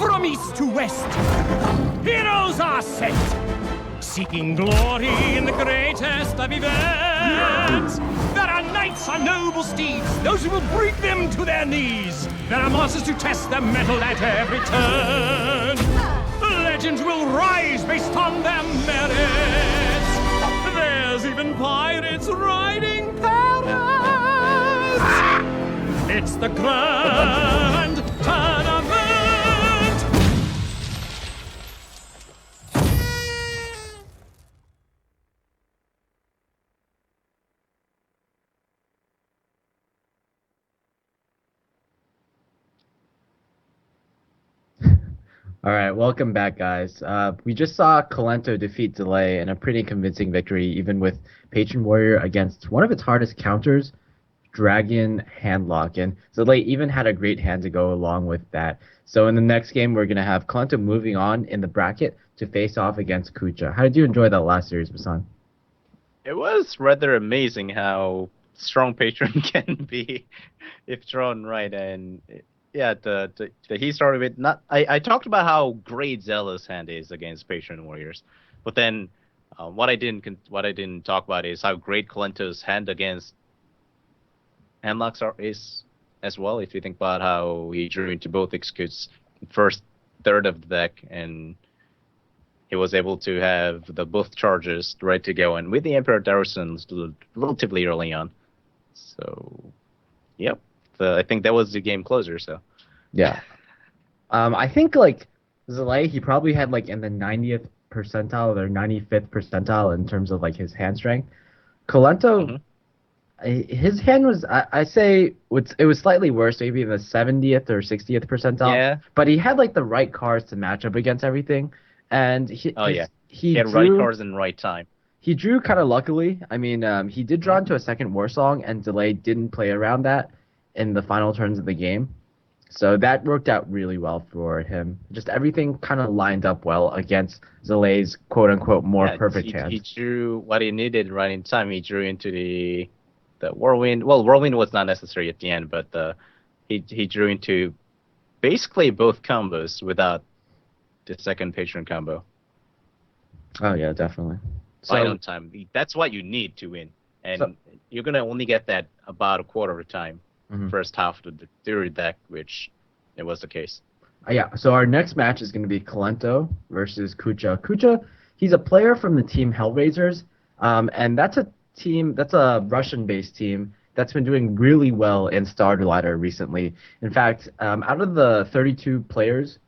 from east to west. Heroes are set, seeking glory in the greatest of events. There are knights on noble steeds, those who will bring them to their knees. There are monsters to test their mettle at every turn. Legends will rise based on their merits. There's even pirates riding Paris. It's the grand tournament. All right, welcome back, guys. We just saw Kolento defeat Delay in a pretty convincing victory, even with Patron Warrior against one of its hardest counters, Dragon Handlock. And Delay even had a great hand to go along with that. So in the next game, we're going to have Kolento moving on in the bracket to face off against Kucha. How did you enjoy that last series, Basan? It was rather amazing how strong Patron can be if drawn right. And yeah, he started with not. I talked about how great Zealous hand is against Patron Warriors, but then what I didn't talk about is how great Kolento's hand against Handlocks is as well. If you think about how he drew into both executes first third of the deck, and he was able to have the both charges ready to go, and with the Emperor Daruson's relatively early on. So, yep. I think that was the game closer. So, yeah, I think like Zelay, he probably had like in the 90th percentile or 95th percentile in terms of like his hand strength. Kolento, his hand was I say it was slightly worse, maybe in the 70th or 60th percentile. Yeah, but he had like the right cards to match up against everything, and he had drew, right cards in right time. He drew kind of luckily. I mean, he did draw into a second War Song, and Delay didn't play around that in the final turns of the game. So that worked out really well for him. Just everything kind of lined up well against Zelay's quote-unquote more perfect hand. He drew what he needed right in time. He drew into the Whirlwind. Well, Whirlwind was not necessary at the end, but he drew into basically both combos without the second Patron combo. Oh, yeah, definitely. Right on time. That's what you need to win. And you're going to only get that about a quarter of the time. First half of the third deck, which it was the case. Yeah, so our next match is going to be Kolento versus Kucha. Kucha, he's a player from the team Hellraisers, and that's a Russian-based team that's been doing really well in Starlighter recently. In fact, out of the 32 players,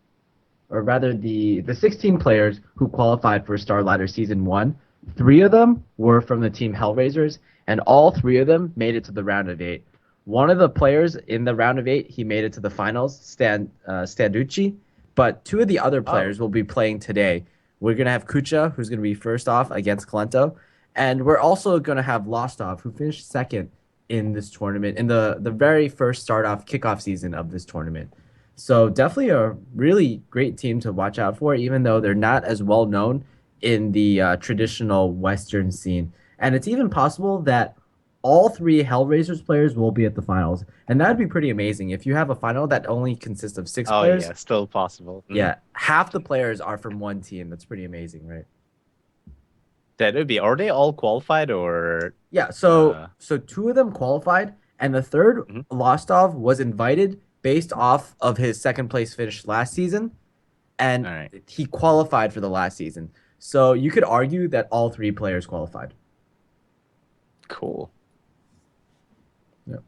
or rather the 16 players who qualified for Starlighter Season 1, 3 of them were from the team Hellraisers, and all 3 of them made it to the round of 8. One of the players in the round of 8, he made it to the finals, Standucci, but 2 of the other players will be playing today. We're going to have Kucha, who's going to be first off against Kolento, and we're also going to have Lostov, who finished second in this tournament, in the very first kickoff season of this tournament. So definitely a really great team to watch out for, even though they're not as well known in the traditional Western scene. And it's even possible that all 3 Hellraisers players will be at the finals, and that would be pretty amazing. If you have a final that only consists of 6 players... Oh, yeah, still possible. Yeah, half the players are from one team. That's pretty amazing, right? That would be... Are they all qualified, or... Yeah, so 2 of them qualified, and the third, Lostov, was invited based off of his second place finish last season, and he qualified for the last season. So you could argue that all 3 players qualified. Cool. Yep.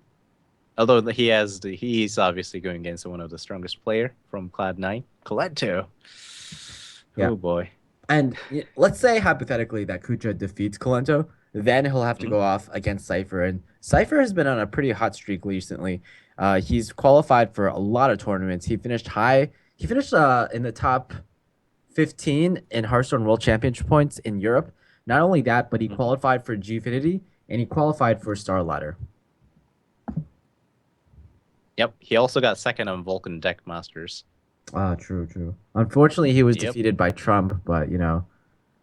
Although he's obviously going against one of the strongest player from Cloud9, Kolento. Yeah. Oh boy. And let's say hypothetically that Kucha defeats Kolento, then he'll have to go off against Cypher. And Cypher has been on a pretty hot streak recently. He's qualified for a lot of tournaments. He finished high. He finished in the top 15 in Hearthstone World Championship points in Europe. Not only that, but he qualified for Gfinity and he qualified for Starlighter. Yep, he also got second on Vulcan Deck Masters. Ah, true. Unfortunately, he was defeated by Trump, but,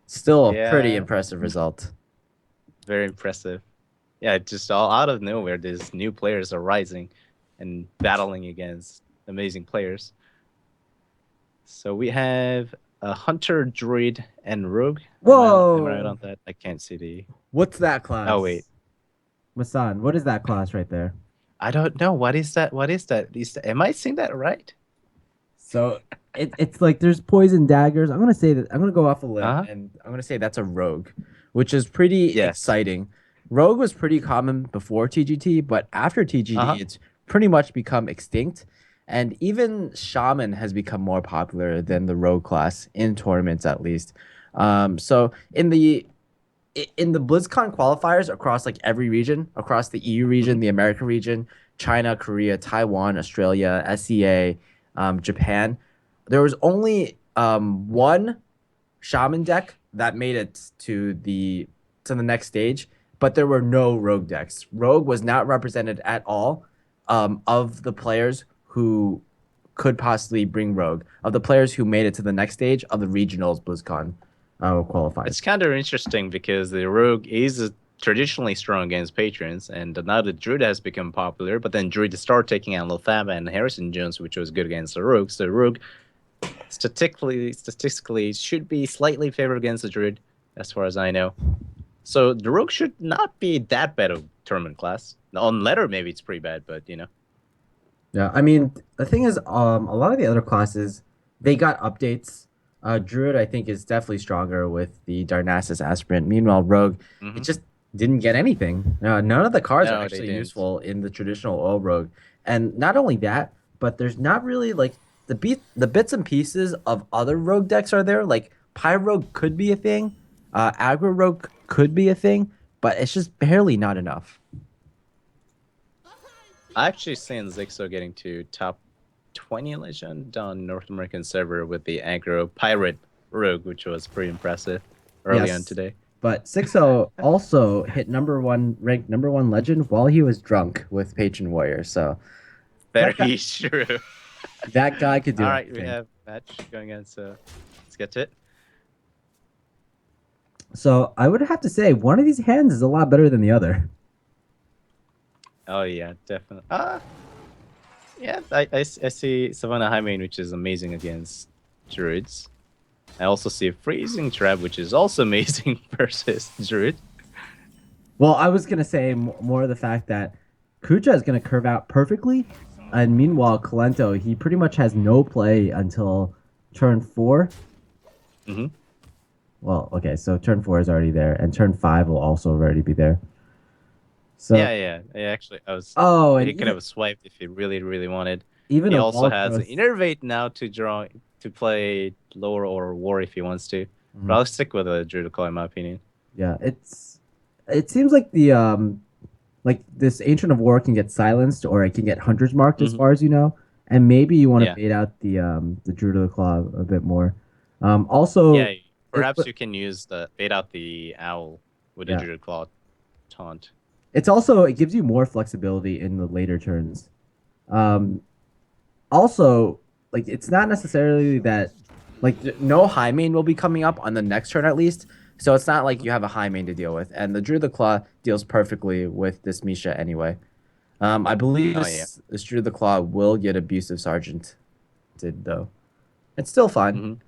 still a pretty impressive result. Very impressive. Yeah, just all out of nowhere, these new players are rising and battling against amazing players. So we have a hunter, druid, and rogue. Am I right Whoa! on that? I can't see the. What's that class? Oh wait, Masan, what is that class right there? I don't know. What is that? What is that? Am I saying that right? So it's like there's poison daggers. I'm gonna say that I'm gonna go off a limb Uh huh. and I'm gonna say that's a rogue, which is pretty Yes. exciting. Rogue was pretty common before TGT, but after TGT, Uh huh. it's pretty much become extinct. And even Shaman has become more popular than the Rogue class in tournaments, at least. So in the BlizzCon qualifiers across like every region, across the EU region, the American region, China, Korea, Taiwan, Australia, SEA, Japan, there was only one shaman deck that made it to the next stage, but there were no rogue decks. Rogue was not represented at all of the players who could possibly bring rogue, of the players who made it to the next stage of the regionals BlizzCon qualifiers. It's kind of interesting because the rogue is traditionally strong against patrons, and now the druid has become popular. But then druid started taking out Lofaba and Harrison Jones, which was good against the rogue. So the rogue statistically should be slightly favored against the druid, as far as I know. So the rogue should not be that bad of tournament class. On letter, maybe it's pretty bad, but Yeah, I mean, the thing is, a lot of the other classes, they got updates. Druid, I think, is definitely stronger with the Darnassus Aspirant. Meanwhile, Rogue, it just didn't get anything. None of the cards No, are they actually didn't. useful in the traditional oil Rogue. And not only that, but there's not really, like, the bits and pieces of other Rogue decks are there. Like, Pyrogue could be a thing. Aggro Rogue could be a thing, but it's just barely not enough. I actually seen Zixo getting to top 20 legend on North American server with the aggro pirate rogue, which was pretty impressive early Yes. on today. But 6-0 also hit ranked number one legend while he was drunk with Patron Warrior. So Very true. that guy could do All right, anything. we have match going on, so let's get to it. So I would have to say one of these hands is a lot better than the other. Oh yeah, definitely. Yeah, I see Savannah Highmane, which is amazing against druids. I also see a freezing trap, which is also amazing versus druid. Well, I was gonna say more of the fact that Kucha is gonna curve out perfectly, and meanwhile Kolento, he pretty much has no play until turn 4. Mm-hmm. Well, okay, so turn 4 is already there, and turn 5 will also already be there. So Yeah. I was. Oh, He and could have swiped if he really wanted. even He a also wall has growth- an innervate now to play lower or war if he wants to. But I'll stick with a druid call in my opinion. Yeah, it seems like like this Ancient of War can get silenced or it can get Hunter's Marked as far as you know, and maybe you want to Yeah. bait out the Druid of the Claw a bit more. Also, Yeah, perhaps you can use the bait out the owl with the Yeah. druid claw taunt. it gives you more flexibility in the later turns. Also, like it's not necessarily that like no high main will be coming up on the next turn at least. So it's not like you have a high main to deal with, and the Druid of the Claw deals perfectly with this Misha anyway. I believe this Druid of the Claw will get Abusive Sergeant, though. It's still fine.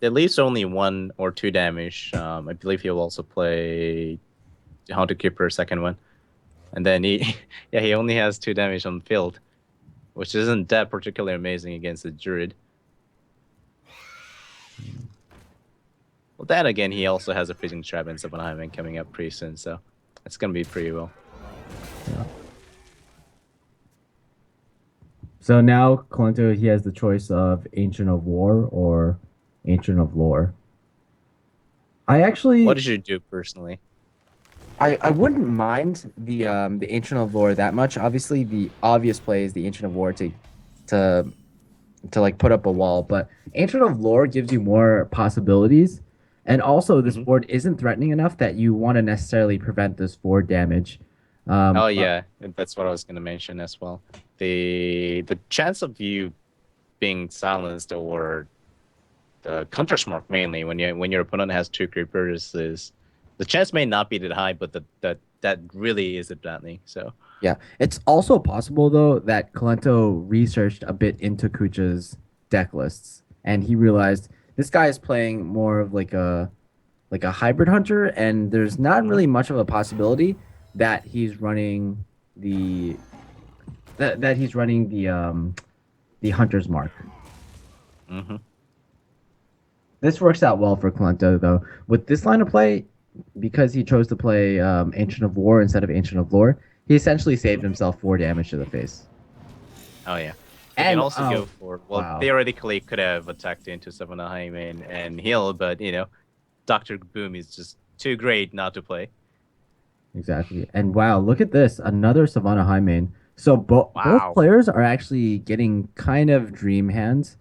At least only 1 or 2 damage. I believe he'll also play Haunted Keeper second one, and then he only has 2 damage on the field, which isn't that particularly amazing against the druid. Well, then again, he also has a freezing trap and Savannah coming up pretty soon, so it's gonna be pretty well. Yeah. So now Kolento, he has the choice of Ancient of War or Ancient of Lore. What did you do personally? I wouldn't mind the Ancient of Lore that much. Obviously, the obvious play is the Ancient of War to like put up a wall, but Ancient of Lore gives you more possibilities, and also this board isn't threatening enough that you want to necessarily prevent this 4 damage. Oh yeah, that's what I was gonna mention as well. The chance of you being silenced or the counter smart mainly when your opponent has 2 creepers is the chance may not be that high, but that really is threatening. So yeah, it's also possible though that Kolento researched a bit into Kucha's deck lists, and he realized this guy is playing more of like a hybrid hunter, and there's not really much of a possibility that he's running the that he's running the hunter's mark. Mm-hmm. This works out well for Kolento, though. With this line of play, because he chose to play Ancient of War instead of Ancient of Lore, he essentially saved himself 4 damage to the face. Oh yeah. You And can also go for wow. theoretically could have attacked into Savannah and heal, but Dr. Boom is just too great not to play. Exactly. And wow, look at this. Another Savannah High main. So both Wow. players are actually getting kind of dream hands.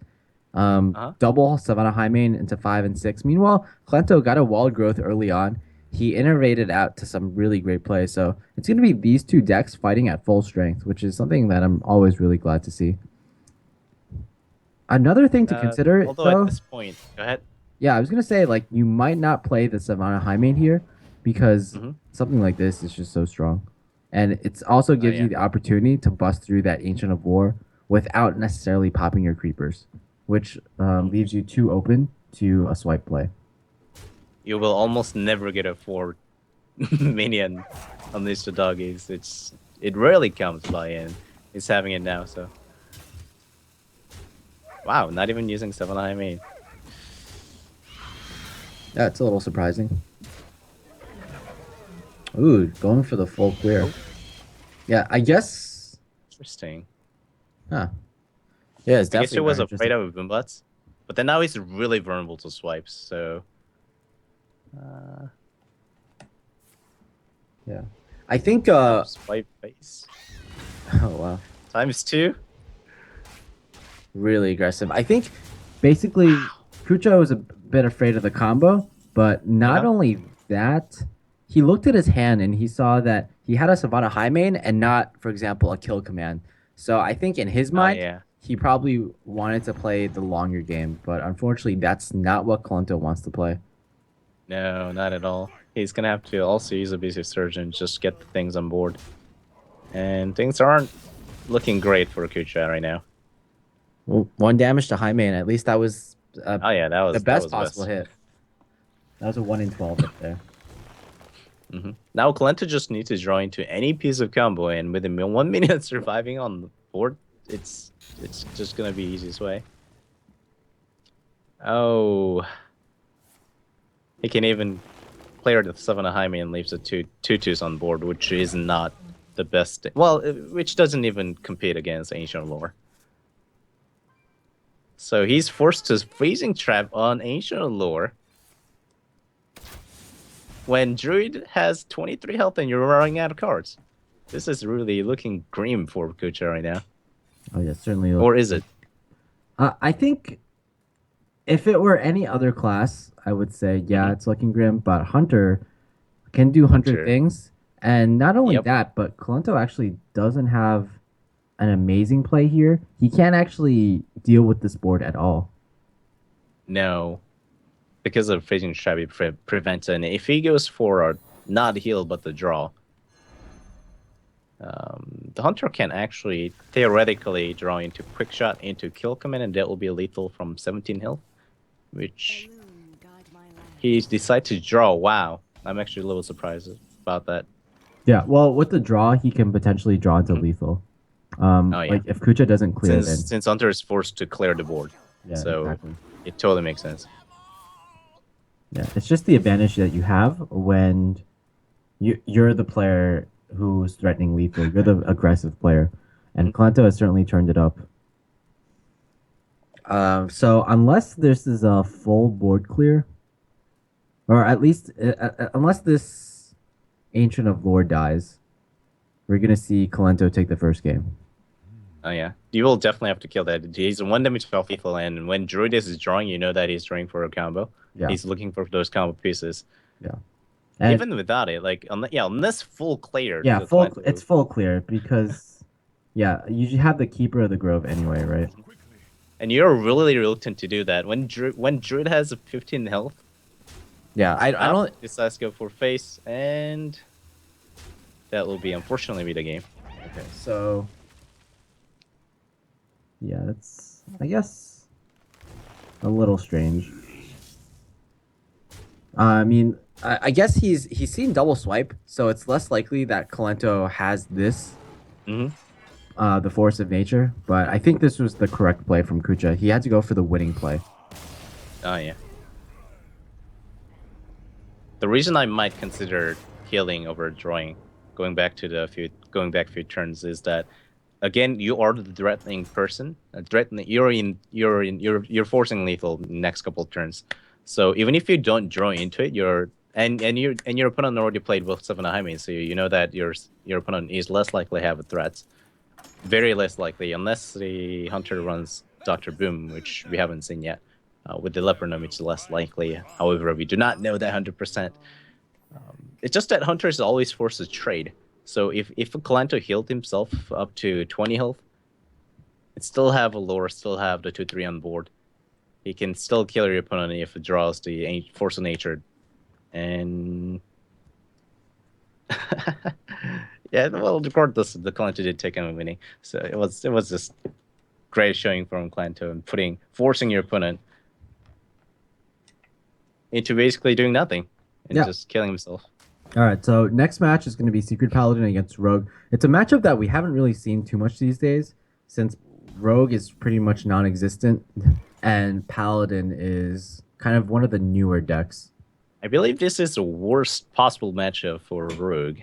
Uh-huh. Double Savannah High main into 5 and 6. Meanwhile, Kolento got a wall growth early on. He innovated out to some really great plays. So it's going to be these two decks fighting at full strength, which is something that I'm always really glad to see. Another thing to consider, Although though, at this point, go ahead. yeah, I was gonna say like you might not play the Savannah High main here because Mhm. something like this is just so strong, and it's also gives yeah. you the opportunity to bust through that Ancient of War without necessarily popping your creepers, which leaves you too open to a swipe play. You will almost never get a 4 minion unleash the doggies. It rarely comes by, and it's having it now. So wow, not even using 7 high main. Yeah, it's a little surprising. Ooh, going for the full clear. Oh. Yeah, I guess. Interesting. Huh. Yeah, it's I guess definitely he was very afraid interesting. of Boombots, but then now he's really vulnerable to swipes. So Yeah, I think. swipe face Oh wow. ×2. Really aggressive. I think basically Kucha was a bit afraid of the combo, but not Uh-huh. only that, he looked at his hand and he saw that he had a Savannah high main and not, for example, a kill command. So I think in his Oh mind, yeah. he probably wanted to play the longer game, but unfortunately, that's not what Kolento wants to play. No, not at all. He's gonna have to also use a basic surgeon, just get the things on board. And things aren't looking great for Kucha right now. Well, 1 damage to high main. At least that was Oh yeah, that was the best that was possible hit. That was a 1 in 12 hit there. Now Kolento just needs to draw into any piece of combo, and with him 1 minute surviving on the board, it's just gonna be easiest way. Oh, he can even clear the 7 high main and leaves the 2/2s on board, which is not the best. Well, which doesn't even compete against Ancient Lore. So he's forced to freezing trap on Ancient Lore when Druid has 23 health and you're running out of cards. This is really looking grim for Kucha right now. Oh yeah, certainly. Or is it? I think if it were any other class, I would say yeah, it's looking grim. But Hunter can do Hunter Hunter. things, and not only Yep. that, but Kolento actually doesn't have an amazing play here. He can't actually deal with this board at all. No. Because of freezing trap, it prevents it. And if he goes for a not heal but the draw, the Hunter can actually theoretically draw into quick shot into kill command, and that will be lethal from 17 health, which he decides to draw. Wow, I'm actually a little surprised about that. Yeah, well, with the draw, he can potentially draw into lethal. Oh, yeah. Like if Kucha doesn't clear, then Since Hunter is forced to clear the board, yeah, so exactly. it totally makes sense. Yeah, it's just the advantage that you have when you're the player who's threatening lethal. You're the aggressive player, and Kolento has certainly turned it up. So unless this is a full board clear, or at least unless this Ancient of Lore dies, we're gonna see Kolento take the first game. Oh yeah, you will definitely have to kill that. He's 1 damage off lethal, and when Druidus is drawing, you know that he's drawing for a combo. Yeah. He's looking for those combo pieces. Yeah. And Even without it, like unless full clear. yeah, the full. Kolento- It's full clear because yeah, you have the Keeper of the Grove anyway, right? And you're really reluctant to do that when Druid has a 15 health. Yeah, I don't. Decides to go for face, and that will be unfortunately be the game. Okay, so yeah, that's I guess A little strange. I mean, I guess he's seen double swipe, so it's less likely that Kolento has this, Hmm. the force of nature. But I think this was the correct play from Kucha. He had to go for the winning play. Oh yeah. The reason I might consider healing over drawing, going back a few turns, is that again you are the threatening person. Threatening, you're forcing lethal next couple of turns. So even if you don't draw into it, your opponent already played with seven Jaime, so you know that your opponent is less likely to have a threat. Very less likely, unless the hunter runs Doctor Boom, which we haven't seen yet. With the Leopard Gnome, it's less likely. However, we do not know that 100%. It's just that hunters always force a trade. So if Kolento healed himself up to 20 health, it still have a lore, still have the 2-3 on board. He can still kill your opponent if it draws the force of nature. And yeah, well, regardless, the Kolento did take him winning. So it was just great showing from Kolento and forcing your opponent into basically doing nothing and just killing himself. All right, so next match is going to be Secret Paladin against Rogue. It's a matchup that we haven't really seen too much these days, since Rogue is pretty much non-existent, and Paladin is kind of one of the newer decks. I believe this is the worst possible matchup for Rogue.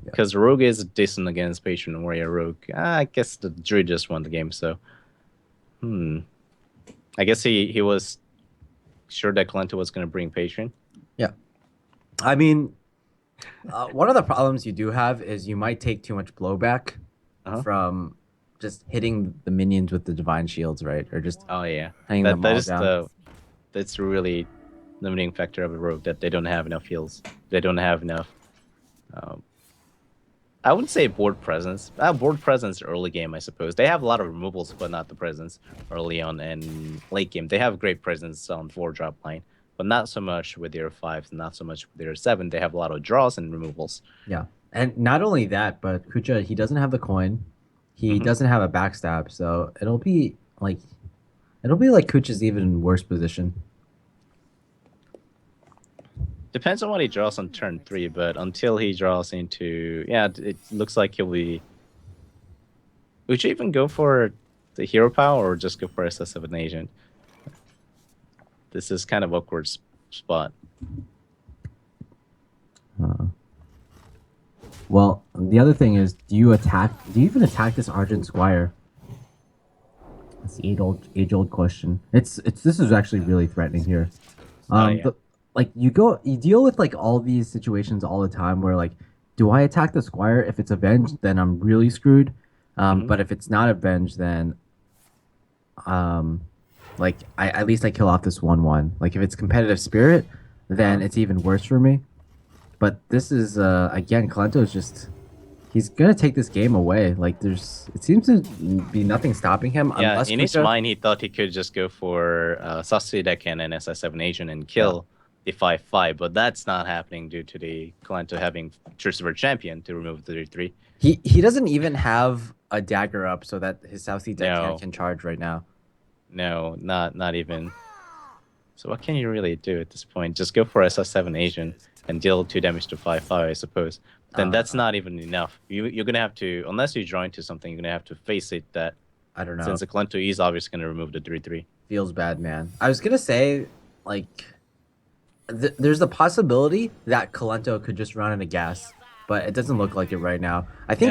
Because Rogue is decent against Patron Warrior Rogue. I guess the Druid just won the game, so... I guess he was sure that Kolento was going to bring Patron. Yeah. I mean, one of the problems you do have is you might take too much blowback from just hitting the minions with the Divine Shields, right? Or just hanging them all down. That's really limiting factor of a Rogue, that they don't have enough heals. They don't have enough... I wouldn't say board presence. Board presence early game, I suppose. They have a lot of removals, but not the presence early on, and late game. They have great presence on 4-drop line, but not so much with their 5s, not so much with their 7. They have a lot of draws and removals. Yeah. And not only that, but Kucha, he doesn't have the coin. He doesn't have a backstab, so it'll be like Kucha's even worse position. Depends on what he draws on turn 3, but until he draws into... Yeah, it looks like he'll be... Would you even go for the hero power or just go for SS7 agent? This is kind of awkward spot. Well, the other thing is, do you even attack this Argent Squire? That's the age-old question. This is actually really threatening here. Like you deal with like all these situations all the time where like, do I attack the Squire? If it's avenged, then I'm really screwed. But if it's not avenged, then like at least I kill off this 1/1. Like if it's competitive spirit, then it's even worse for me. But this is again, Kolento is just, he's gonna take this game away. Like it seems to be nothing stopping him. Yeah, in his mind he thought he could just go for Sausage Deccan and SS7 agent and kill the 5/5, but that's not happening due to the Kolento having Crucifer Champion to remove the 3/3. He doesn't even have a dagger up so that his South Deccan can charge right now. No, not even. So what can you really do at this point? Just go for SS7 agent and deal 2 damage to 5/5, I suppose. Then that's not even enough. You're gonna have to, unless you draw into something, you're gonna have to face it that, I don't know, since the Kolento is obviously gonna remove the 3/3. Feels bad, man. I was gonna say, like, there's the possibility that Kolento could just run out of gas, but it doesn't look like it right now. I think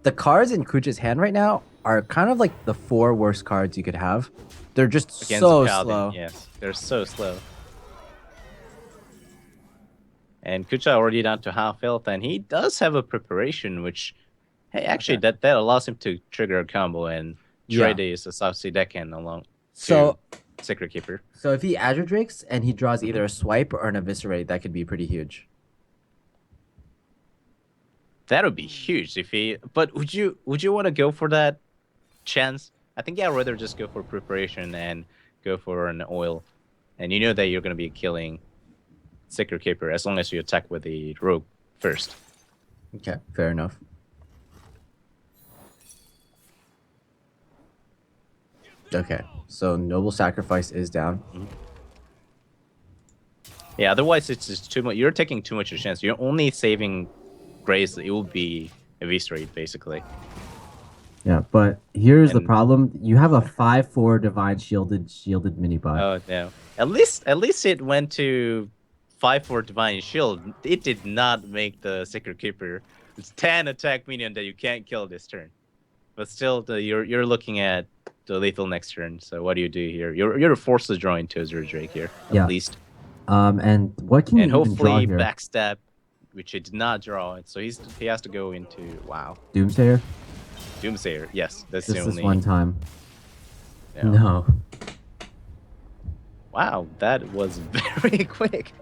the cards in Kucha's hand right now are kind of like the 4 worst cards you could have. They're just so slow. Yes, they're so slow. And Kucha already down to half health, and he does have a preparation, which, hey, actually that allows him to trigger a combo and trade a South Deccan along to Sacred Keeper. So if he Azure Drakes and he draws either a swipe or an eviscerate, that could be pretty huge. That would be huge if he. But would you want to go for that chance? I think I'd rather just go for preparation and go for an oil, and you know that you're going to be killing Sacred Keeper as long as you attack with the rogue first. Okay, fair enough. Okay, so Noble Sacrifice is down. Yeah, otherwise it's just too much. You're taking too much of a chance. You're only saving Grace. It will be eviscerate, basically. Yeah, but here's the And problem: you have a 5/4 Divine shielded mini bot. oh no. At least it went to 5 for Divine Shield. It did not make the Sacred Keeper. It's 10 attack minion that you can't kill this turn. But still, you're looking at the lethal next turn. So what do you do here? You're forced to draw into Azure Drake here, at Yeah. least, And what can and you even draw hopefully here? backstab, which he did not draw. So he has to go into Doomsayer. Doomsayer. Yes, that's Just the this only. one time. Yeah. No. Wow, that was very quick.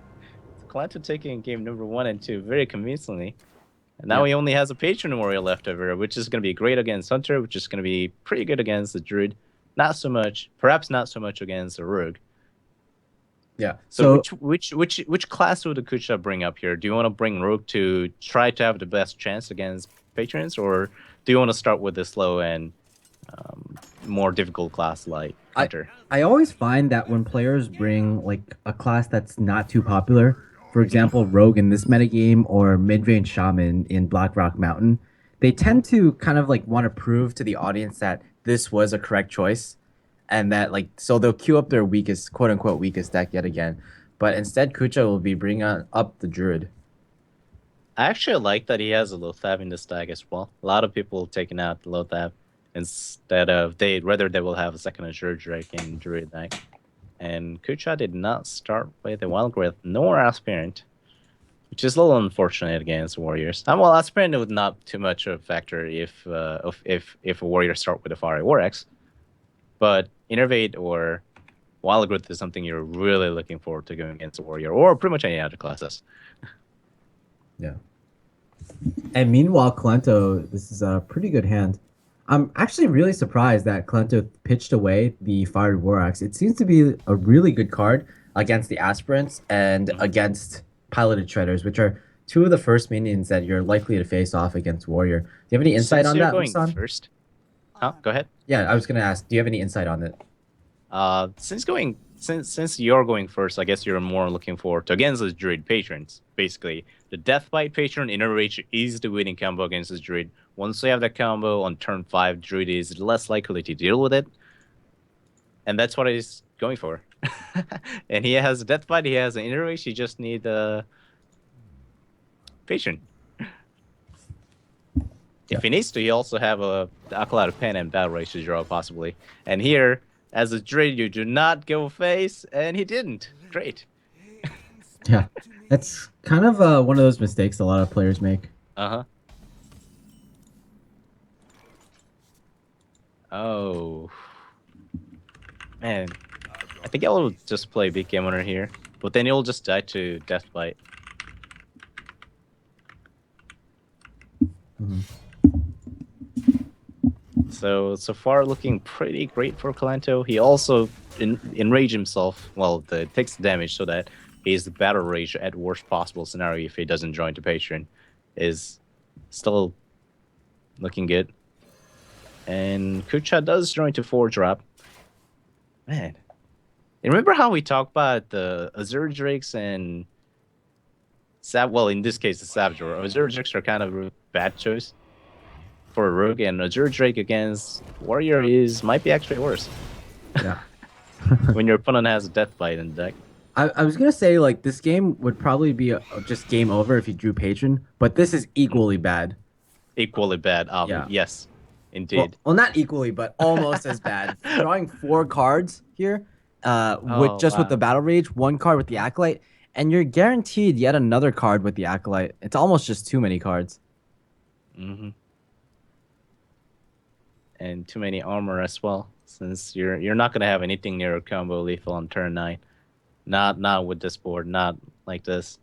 Kolento taking game number 1 and 2 very convincingly. And now Yep. he only has a Patron Warrior left over, which is going to be great against Hunter, which is going to be pretty good against the Druid. Not so much, perhaps not so much against the Rogue. Yeah. So which class would the Kucha bring up here? Do you want to bring Rogue to try to have the best chance against Patrons, or do you want to start with the slow and more difficult class like Hunter? I always find that when players bring like a class that's not too popular, for example, Rogue in this metagame or mid-range Shaman in Blackrock Mountain, they tend to kind of like want to prove to the audience that this was a correct choice, and that like so they'll queue up their weakest, quote unquote, weakest deck yet again. But instead, Kucha will be bringing up the Druid. I actually like that he has a Lothab in this deck as well. A lot of people taking out the Lothab instead of they will have a second Azure Drake in Druid deck. And Kucha did not start with a Wild Growth nor Aspirant, which is a little unfortunate against Warriors. Well, Aspirant would not too much of a factor if a Warrior start with a Fiery War Axe, but Innervate or Wild Growth is something you're really looking forward to going against a Warrior or pretty much any other classes. Yeah. And meanwhile, Kolento, this is a pretty good hand. I'm actually really surprised that Kolento pitched away the Fiery War Axe. It seems to be a really good card against the Aspirants and against Piloted Treaders, which are two of the first minions that you're likely to face off against Warrior. Do you have any insight Since on you're that, going Musan? first. Huh? Go ahead. Yeah, I was going to ask, do you have any insight on it? Since you're going first, I guess you're more looking forward to against the Druid patrons. Basically, the Deathbite patron Inner Rage is the winning combo against the Druid. Once you have that combo on turn 5, Druid is less likely to deal with it, and that's what he's going for. And he has a Deathbite, he has an Inner Rage. He just need a patron. If he needs to, he also have the Acolyte of Pen and Battle Rage to draw possibly. And here, as a Druid, you do not go face, and he didn't. Great. Yeah, that's kind of one of those mistakes a lot of players make. Uh-huh. Oh. Man. I think I'll just play Big Game Owner here. But then he'll just die to Deathbite. Mhm. So far looking pretty great for Kolento. He also enrage himself. Well, takes the damage so that his battle rage at worst possible scenario if he doesn't join the patron is still looking good. And Kucha does join to 4-drop. Man. You remember how we talked about the Azure Drakes and well, in this case, the Savage or Azure Drakes are kind of a bad choice for a Rogue, and Azure Drake against Warrior might be actually worse. Yeah. When your opponent has a Deathbite in the deck. I was gonna say like this game would probably be just game over if you drew Patron, but this is equally bad. Equally bad. Yeah. Yes, indeed. Well, not equally, but almost as bad. Drawing 4 cards here, with wow. the Battle Rage, 1 card with the Acolyte, and you're guaranteed yet another card with the Acolyte. It's almost just too many cards. Mm-hmm. And too many armor as well, since you're not gonna have anything near a combo lethal on turn 9. Not with this board, not like this.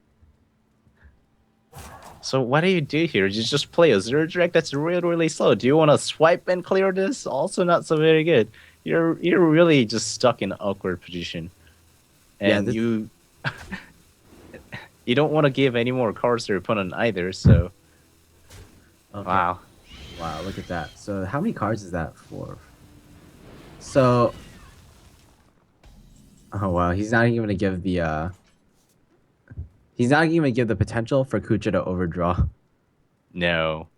So what do you do here? You just play a Zero Direct that's really slow. Do you want to swipe and clear this? Also not so very good. You're really just stuck in an awkward position. And you you don't want to give any more cards to your opponent either, so Okay. wow. Wow, look at that. So how many cards is that for? So, oh wow, he's not even gonna give the potential for Kucha to overdraw. No.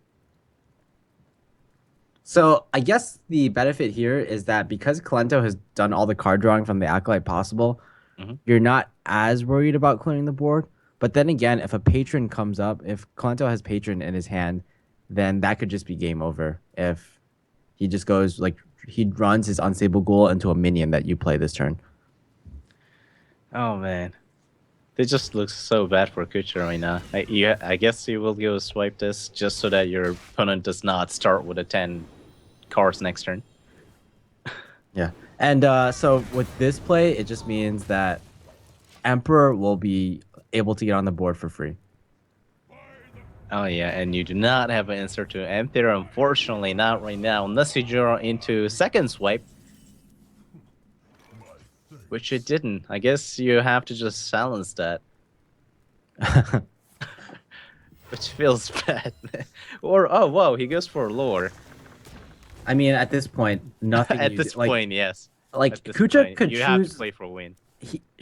So I guess the benefit here is that because Kolento has done all the card drawing from the Acolyte possible, Mhm. you're not as worried about clearing the board. But then again, if a patron comes up, if Kolento has patron in his hand, then that could just be game over. If he just goes like he runs his unstable ghoul into a minion that you play this turn. Oh man. This just looks so bad for Kucha right now. I guess you will go swipe this just so that your opponent does not start with a 10 cards next turn. Yeah. And so with this play, it just means that Emperor will be able to get on the board for free. Oh yeah, and you do not have an answer to Emperor, unfortunately, not right now, unless you draw into second swipe. Which you didn't. I guess you have to just silence that. Which feels bad. Or, oh, whoa, he goes for lore. I mean, at this point, nothing. At this point, yes. Like At this Kucha point, could you choose. have to play for a win.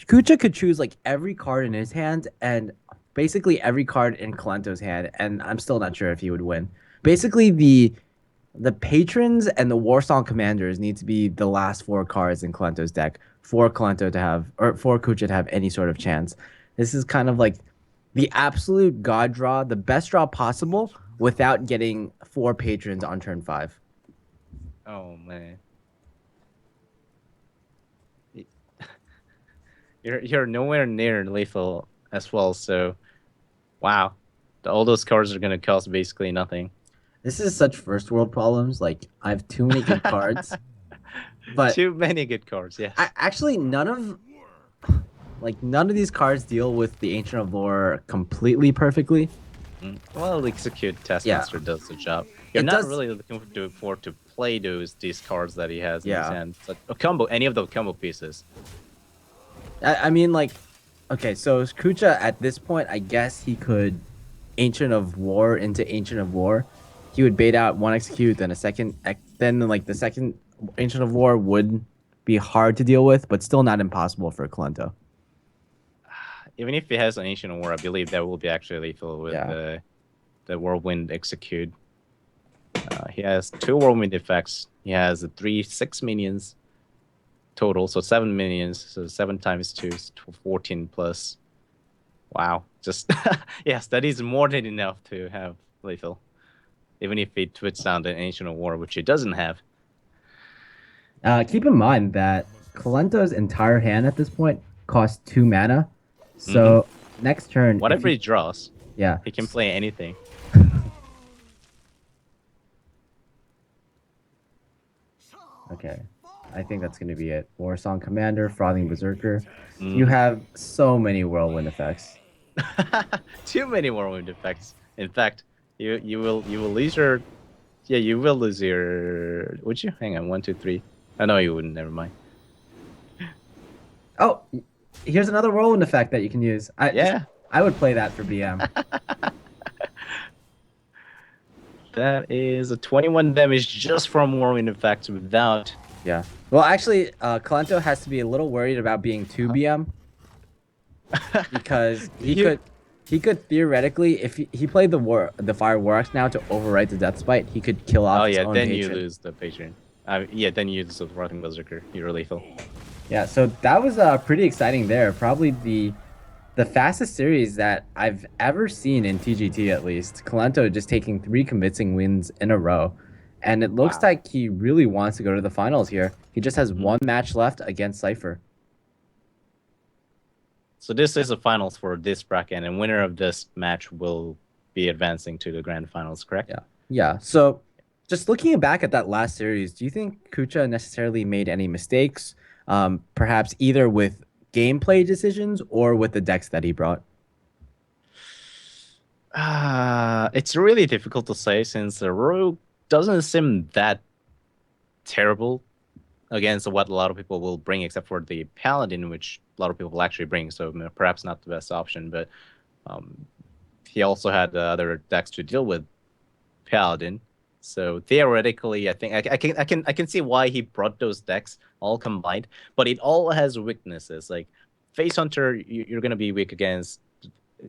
Kucha could choose like every card in his hand and basically every card in Kolento's hand, and I'm still not sure if he would win. Basically, the patrons and the Warsong commanders need to be the last four cards in Kolento's deck for Kolento to have, or for Kucha to have any sort of chance. This is kind of like the absolute god draw, the best draw possible, without getting four patrons on turn 5. Oh, man. You're nowhere near lethal as well, so wow. All those cards are gonna cost basically nothing. This is such first world problems. Like I have too many good cards, but Too many good cards, yes. actually none of these cards deal with the Ancient of Lore completely perfectly. Well, Execute Taskmaster does the job. You're It not does- really looking for to play these cards that he has in his Yeah. hand. Like a combo, any of the combo pieces. I mean, like, okay, so Kucha at this point, I guess he could Ancient of War into Ancient of War. He would bait out one execute, then a second, then like the second Ancient of War would be hard to deal with, but still not impossible for Kolento. Even if he has an Ancient War, I believe that will be actually lethal with Yeah. the Whirlwind Execute. He has 2 Whirlwind effects. He has 6 minions total, so 7 minions. So 7 times 2 is 14 plus. Wow, just yes, that is more than enough to have lethal. Even if he twits down the Ancient of War, which he doesn't have. Keep in mind that Kolento's entire hand at this point costs 2 mana. So next turn, if Whatever he draws, yeah, he can play anything. Okay, I think that's gonna be it. Warsong Commander, Frothing Berserker. You have so many whirlwind effects. Too many Whirlwind effects. In fact, you will lose your you will lose your would you? Hang on, 1, 2, 3. I know you wouldn't, never mind. Oh, here's another whirlwind effect that you can use. I would play that for BM. That is a 21 damage just from Whirlwind effects without Yeah. Well, actually, Kolento has to be a little worried about being 2 BM because he could theoretically, if he played the Fire War Axe now to overwrite the Death Spite, he could kill off his own then patron. you lose the patron. Then you lose the Rotting Berserker. You're lethal. Yeah, so that was pretty exciting there. Probably the fastest series that I've ever seen in TGT, at least. Kolento just taking 3 convincing wins in a row. And it looks like he really wants to go to the finals here. He just has 1 match left against Cypher. So this is the finals for this bracket, and winner of this match will be advancing to the grand finals, correct? Yeah. Yeah. So just looking back at that last series, do you think Kucha necessarily made any mistakes? Perhaps either with gameplay decisions or with the decks that he brought? It's really difficult to say since the Rogue doesn't seem that terrible against what a lot of people will bring, except for the Paladin, which a lot of people will actually bring. So perhaps not the best option, but he also had other decks to deal with Paladin. So theoretically, I think I can see why he brought those decks all combined, but it all has weaknesses. Like Face Hunter, you're gonna be weak against.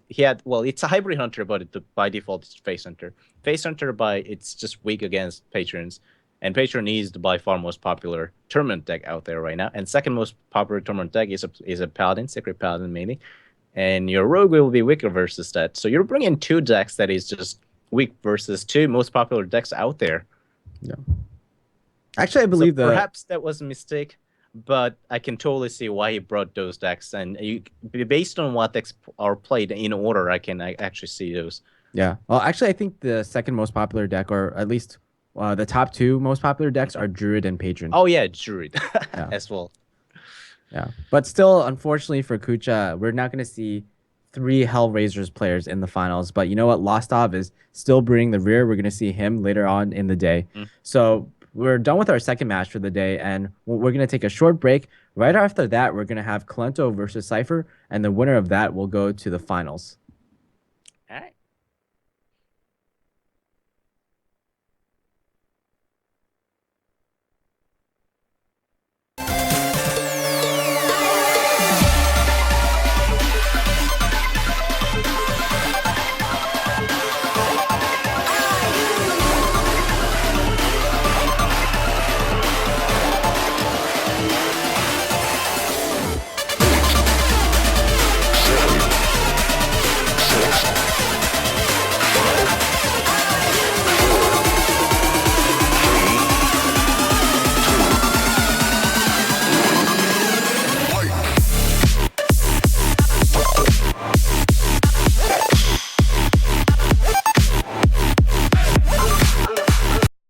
It's a hybrid hunter, but by default it's Face Hunter. Face Hunter it's just weak against patrons, and patron is the by far most popular tournament deck out there right now. And second most popular tournament deck is a Paladin, Secret Paladin mainly, and your Rogue will be weaker versus that. So you're bringing two decks that is just weak versus two most popular decks out there. Yeah. Actually, I believe perhaps that was a mistake, but I can totally see why he brought those decks. And based on what decks are played in order, I actually see those. Yeah. Well, actually, I think the second most popular deck, or at least the top two most popular decks, are Druid and Patron. Oh yeah, Druid as well. Yeah, but still, unfortunately for Kucha, we're not going to see 3 Hellraisers players in the finals. But you know what? Lostov is still bringing the rear. We're going to see him later on in the day. So we're done with our second match for the day, and we're going to take a short break. Right after that, we're going to have Kolento versus Cypher, and the winner of that will go to the finals.